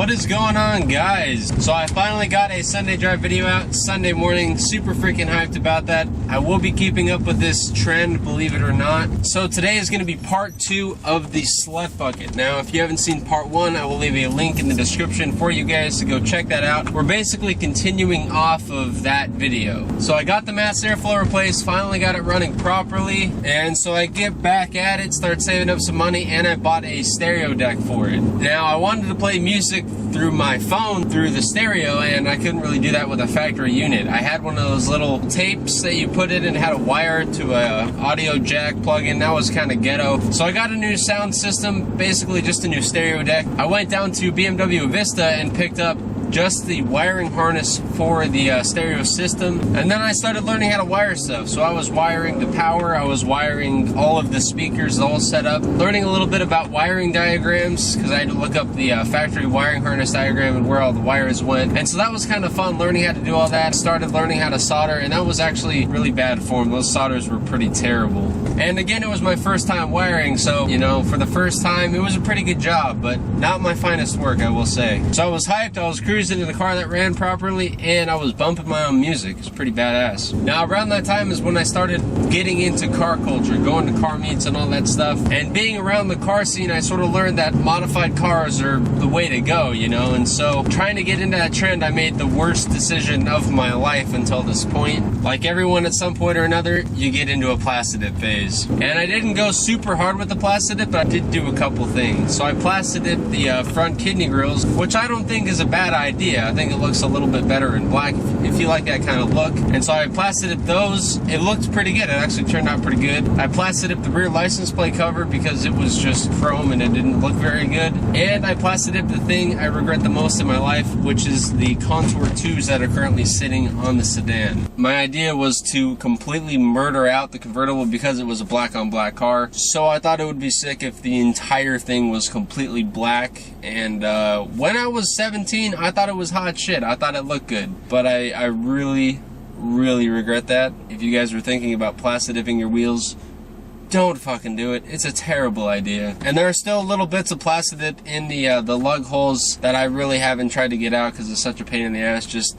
What is going on, guys? So I finally got a Sunday drive video out Sunday morning. Super freaking hyped about that. I will be keeping up with this trend, believe it or not. So today is going to be part 2 of the Slutbucket. Now, if you haven't seen part 1, I will leave a link in the description for you guys to go check that out. We're basically continuing off of that video. So I got the mass airflow replaced, finally got it running properly, and so I get back at it, start saving up some money, and I bought a stereo deck for it. Now, I wanted to play music through my phone through the stereo, and I couldn't really do that with a factory unit. I had one of those little tapes that you put in and had a wire to a audio jack plug-in. That was kind of ghetto. So I got a new sound system, basically just a new stereo deck. I went down to BMW Vista and picked up just the wiring harness for the stereo system, and then I started learning how to wire stuff. So I was wiring the power, I was wiring all of the speakers, the whole setup, learning a little bit about wiring diagrams, because I had to look up the factory wiring harness diagram and where all the wires went. And so that was kind of fun, learning how to do all that. Started learning how to solder, and that was actually really bad form. Those solders were pretty terrible. And again, it was my first time wiring, so, you know, for the first time, it was a pretty good job, but not my finest work, I will say. So I was hyped, I was cruising in a car that ran properly, and I was bumping my own music. It's pretty badass. Now, around that time is when I started getting into car culture, going to car meets and all that stuff, and being around the car scene, I sort of learned that modified cars are the way to go, you know. And so trying to get into that trend, I made the worst decision of my life until this point. Like everyone, at some point or another, you get into a plastidip phase. And I didn't go super hard with the plastidip, but I did do a couple things. So I plastidip the front kidney grills, which I don't think is a bad idea. I think it looks a little bit better in black if you like that kind of look. And so I plastidip those. It looked pretty good. It actually turned out pretty good. I plastidip the rear license plate cover because it was just chrome and it didn't look very good. And I plastidip the thing I regret the most in my life, which is the contour tubes that are currently sitting on the sedan. My idea was to completely murder out the convertible because it was a black on black car. So I thought it would be sick if the entire thing was completely black. And when I was 17, I thought it was hot shit. I thought it looked good. But I really regret that. If you guys were thinking about plastidiping your wheels, don't fucking do it. It's a terrible idea. And there are still little bits of plastidip in the lug holes that I really haven't tried to get out because it's such a pain in the ass. Just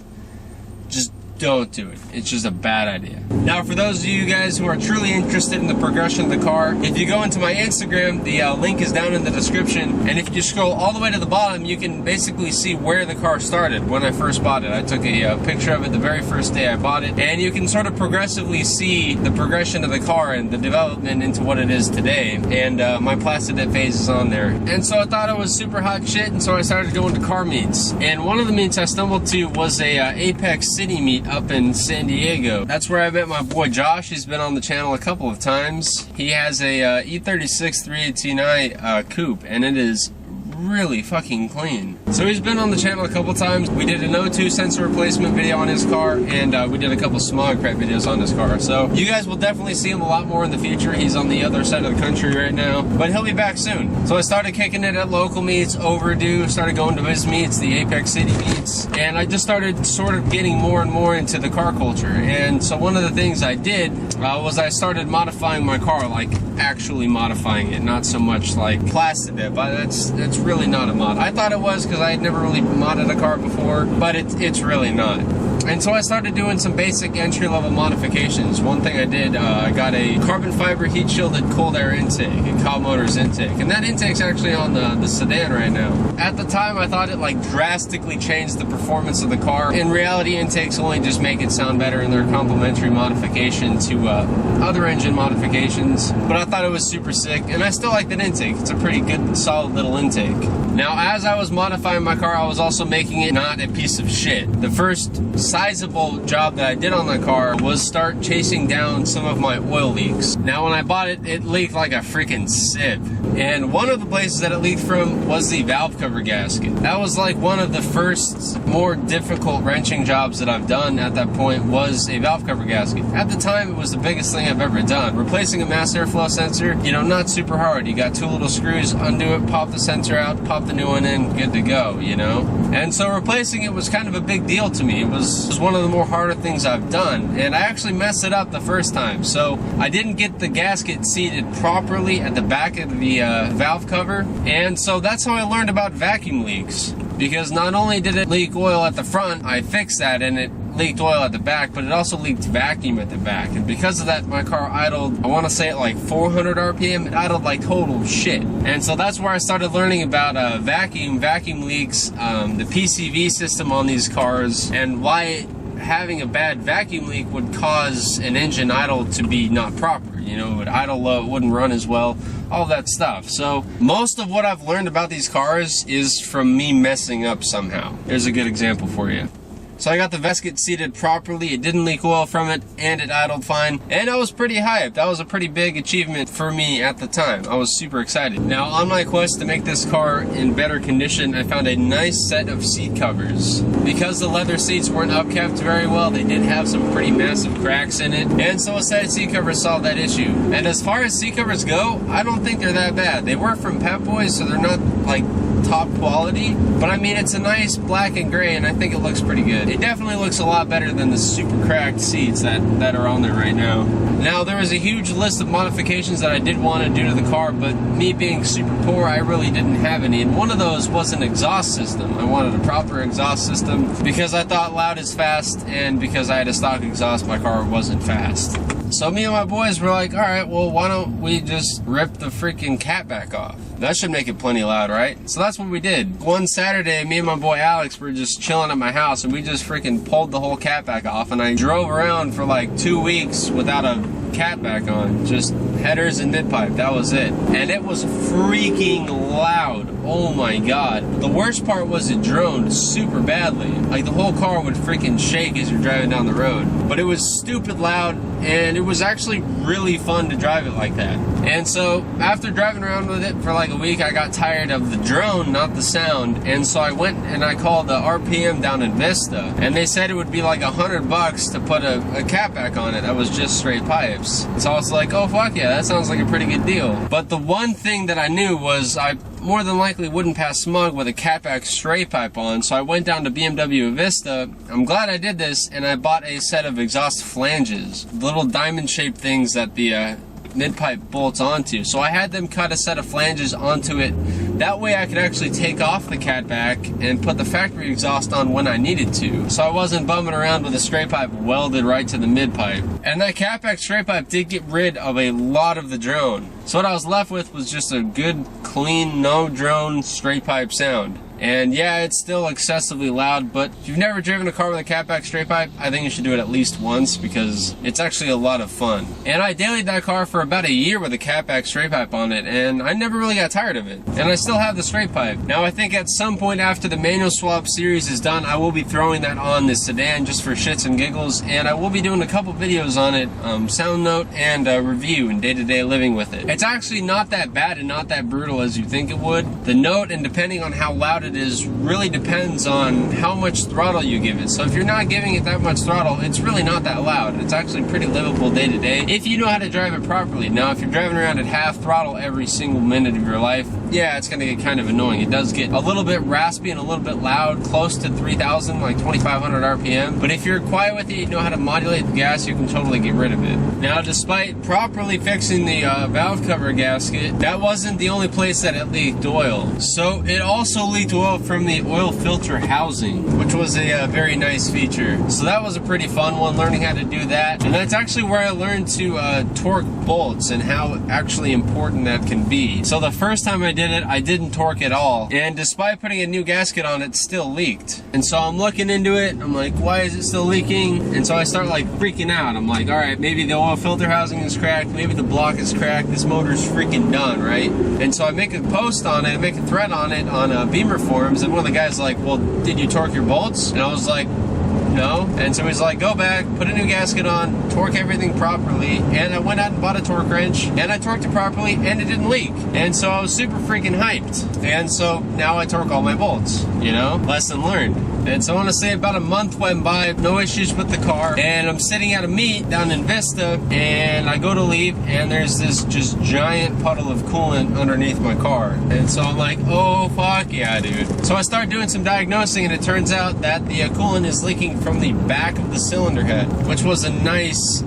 don't do it. It's just a bad idea. Now, for those of you guys who are truly interested in the progression of the car, if you go into my Instagram, the link is down in the description, and if you scroll all the way to the bottom, you can basically see where the car started when I first bought it. I took a picture of it the very first day I bought it, and you can sort of progressively see the progression of the car and the development into what it is today, and my plastidip phase is on there. And so I thought it was super hot shit, and so I started going to car meets. And one of the meets I stumbled to was a Apex City meet up in San Diego. That's where I met my boy Josh. He's been on the channel a couple of times. He has a E36 318i coupe, and it is really fucking clean. So he's been on the channel a couple times. We did an O2 sensor replacement video on his car, and we did a couple smog prep videos on his car. So you guys will definitely see him a lot more in the future. He's on the other side of the country right now, but he'll be back soon. So I started kicking it at local meets, Overdue, started going to his meets, the Apex City meets, and I just started sort of getting more and more into the car culture. And so one of the things I did was I started modifying my car, like actually modifying it, not so much like plastidip. That's really not a mod. I thought it was because I had never really modded a car before, but it's really not. And so I started doing some basic entry-level modifications. One thing I did, I got a carbon fiber heat-shielded cold air intake, a Cobb Motors intake. And that intake's actually on the sedan right now. At the time, I thought it like drastically changed the performance of the car. In reality, intakes only just make it sound better, and they're a complementary modification to other engine modifications. But I thought it was super sick, and I still like that intake. It's a pretty good, solid little intake. Now, as I was modifying my car, I was also making it not a piece of shit. The first sizable job that I did on the car was start chasing down some of my oil leaks. Now, when I bought it, it leaked like a freaking sieve. And one of the places that it leaked from was the valve cover gasket. That was like one of the first more difficult wrenching jobs that I've done at that point, was a valve cover gasket. At the time, it was the biggest thing I've ever done. Replacing a mass airflow sensor, you know, not super hard. You got two little screws, undo it, pop the sensor out, pop the new one in, good to go, you know? And so replacing it was kind of a big deal to me. It was one of the more harder things I've done, and I actually messed it up the first time. So I didn't get the gasket seated properly at the back of the valve cover, and so that's how I learned about vacuum leaks. because not only did it leak oil at the front, I fixed that, and it leaked oil at the back, but it also leaked vacuum at the back. And because of that, my car idled, I want to say at like 400 RPM, it idled like total shit. And so that's where I started learning about vacuum leaks, the PCV system on these cars, and why having a bad vacuum leak would cause an engine idle to be not proper. You know, it would idle low, it wouldn't run as well, all that stuff. So most of what I've learned about these cars is from me messing up somehow. Here's a good example for you. So I got the gasket seated properly, it didn't leak oil from it, and it idled fine, and I was pretty hyped. That was a pretty big achievement for me at the time. I was super excited. Now, on my quest to make this car in better condition, I found a nice set of seat covers. Because the leather seats weren't upkept very well, they did have some pretty massive cracks in it, and so a set of seat covers solved that issue. And as far as seat covers go, I don't think they're that bad. They were from Pep Boys, so they're not like top quality, but I mean, it's a nice black and gray, and I think it looks pretty good. It definitely looks a lot better than the super cracked seats that are on there right now. Now, there was a huge list of modifications that I did want to do to the car, but me being super poor, I really didn't have any, and one of those was an exhaust system. I wanted a proper exhaust system because I thought loud is fast, and because I had a stock exhaust, my car wasn't fast. So me and my boys were like, alright, well, why don't we just rip the freaking cat back off? That should make it plenty loud, right? So that's what we did. One Saturday, me and my boy Alex were just chilling at my house, and we just freaking pulled the whole cat back off, and I drove around for like 2 weeks without a cat back on. Just headers and mid-pipe, that was it. And it was freaking loud. Oh my god. The worst part was it droned super badly. Like, the whole car would freaking shake as you're driving down the road. But it was stupid loud, and it was actually really fun to drive it like that. And so, after driving around with it for like a week, I got tired of the drone, not the sound, and so I went and I called the RPM down in Vista, and they said it would be like $100 to put a cap back on it that was just straight pipes. So I was like, oh fuck yeah, that sounds like a pretty good deal. But the one thing that I knew was I more than likely wouldn't pass smog with a catback straight pipe on, so I went down to BMW Vista. I'm glad I did this, and I bought a set of exhaust flanges, little diamond shaped things that the mid-pipe bolts onto. So I had them cut a set of flanges onto it. That way I could actually take off the catback and put the factory exhaust on when I needed to. So I wasn't bumming around with a straight pipe welded right to the mid-pipe. And that catback straight pipe did get rid of a lot of the drone. So what I was left with was just a good, clean, no drone straight pipe sound. And yeah, it's still excessively loud, but if you've never driven a car with a catback straight pipe, I think you should do it at least once, because it's actually a lot of fun. And I dailied that car for about a year with a catback straight pipe on it, and I never really got tired of it. And I still have the straight pipe. Now, I think at some point after the manual swap series is done, I will be throwing that on the sedan just for shits and giggles, and I will be doing a couple videos on it, sound note and review and day-to-day living with it. It's actually not that bad and not that brutal as you think it would. The note, and depending on how loud it is, really depends on how much throttle you give it. So if you're not giving it that much throttle, it's really not that loud. It's actually pretty livable day to day if you know how to drive it properly. Now, if you're driving around at half throttle every single minute of your life, yeah, it's gonna get kind of annoying. It does get a little bit raspy and a little bit loud, close to 3,000, like 2,500 RPM. But if you're quiet with it, you know how to modulate the gas, you can totally get rid of it. Now, despite properly fixing the valve cover gasket, that wasn't the only place that it leaked oil. So it also leaked oil from the oil filter housing, which was a very nice feature. So that was a pretty fun one, learning how to do that. And that's actually where I learned to torque bolts and how actually important that can be. So the first time I did it, I didn't torque at all. And despite putting a new gasket on, it still leaked. And so I'm looking into it, I'm like, why is it still leaking? And so I start like freaking out. I'm like, all right, maybe the oil filter housing is cracked, maybe the block is cracked, this motor's freaking done, right? And so I make a post on it, I make a thread on it on Beamer forums, and one of the guys like, well, did you torque your bolts? And I was like, no. And so he's like, go back, put a new gasket on, torque everything properly. And I went out and bought a torque wrench, and I torqued it properly, and it didn't leak. And so I was super freaking hyped. And so now I torque all my bolts, you know? Lesson learned. And so I want to say about a month went by, no issues with the car, and I'm sitting at a meet down in Vista, and I go to leave, and there's this just giant puddle of coolant underneath my car. And so I'm like, oh fuck yeah, dude. So I start doing some diagnosing, and it turns out that the coolant is leaking from the back of the cylinder head, which was a nice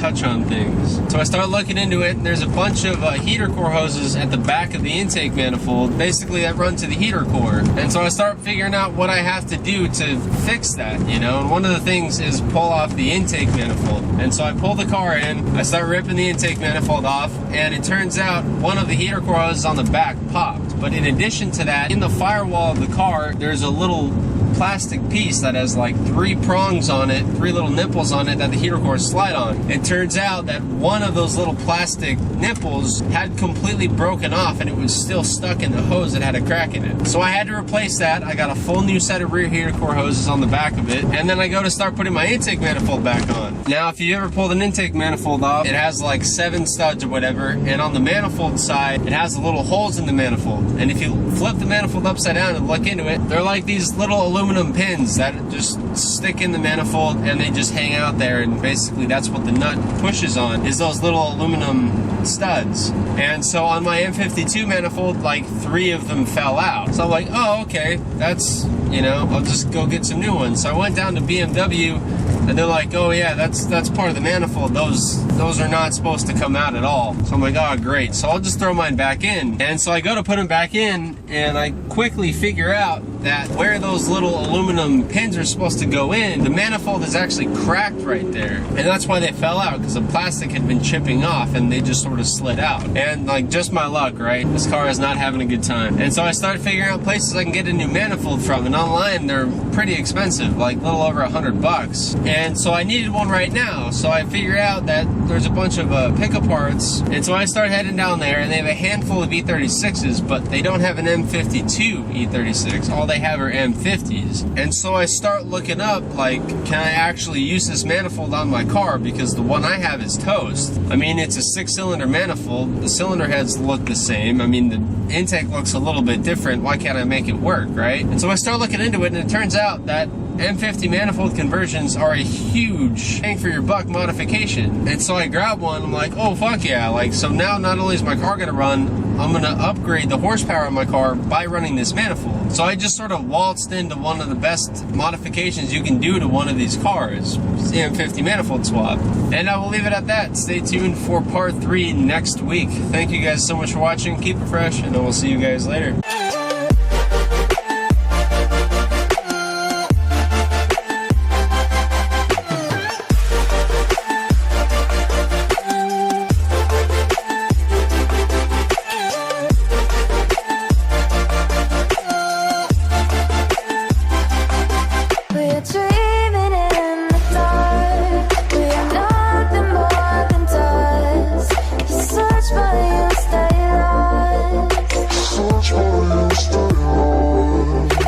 touch on things. So I start looking into it, and there's a bunch of heater core hoses at the back of the intake manifold, basically that run to the heater core. And so I start figuring out what I have to do to fix that, you know, and one of the things is pull off the intake manifold. And so I pull the car in, I start ripping the intake manifold off, and it turns out one of the heater core hoses on the back popped. But in addition to that, in the firewall of the car, there's a little plastic piece that has like 3 prongs on it, 3 little nipples on it that the heater cores slide on. It turns out that one of those little plastic nipples had completely broken off, and it was still stuck in the hose that had a crack in it. So I had to replace that. I got a full new set of rear heater core hoses on the back of it, and then I go to start putting my intake manifold back on. Now, if you ever pulled an intake manifold off, it has like 7 studs or whatever, and on the manifold side, it has the little holes in the manifold. And if you flip the manifold upside down and look into it, they're like these little aluminum pins that just stick in the manifold, and they just hang out there, and basically that's what the nut pushes on, is those little aluminum studs. And so on my M52 manifold, like 3 of them fell out. So I'm like, oh, okay, that's, you know, I'll just go get some new ones. So I went down to BMW, and they're like, oh yeah, that's part of the manifold. Those are not supposed to come out at all. So I'm like, oh great. So I'll just throw mine back in. And so I go to put them back in, and I quickly figure out that where those little aluminum pins are supposed to go in, the manifold is actually cracked right there. And that's why they fell out, because the plastic had been chipping off, and they just sort of slid out. And like, just my luck, right? This car is not having a good time. And so I started figuring out places I can get a new manifold from, and online they're pretty expensive, like a little over $100. And so I needed one right now. So I figured out that there's a bunch of pickup parts. And so I started heading down there, and they have a handful of E36s, but they don't have an M52 E36. All they have are M50s. And so I start looking up, like, can I actually use this manifold on my car, because the one I have is toast. I mean, it's a 6-cylinder manifold. The cylinder heads look the same. I mean, the intake looks a little bit different. Why can't I make it work, right? And so I start looking into it, and it turns out that M50 manifold conversions are a huge bang for your buck modification. And so I grab one, I'm like, oh fuck yeah, like, so now not only is my car gonna run, I'm gonna upgrade the horsepower of my car by running this manifold. So I just sort of waltzed into one of the best modifications you can do to one of these cars, the M50 manifold swap. And I will leave it at that. Stay tuned for part 3 next week. Thank you guys so much for watching, keep it fresh, and I will see you guys later.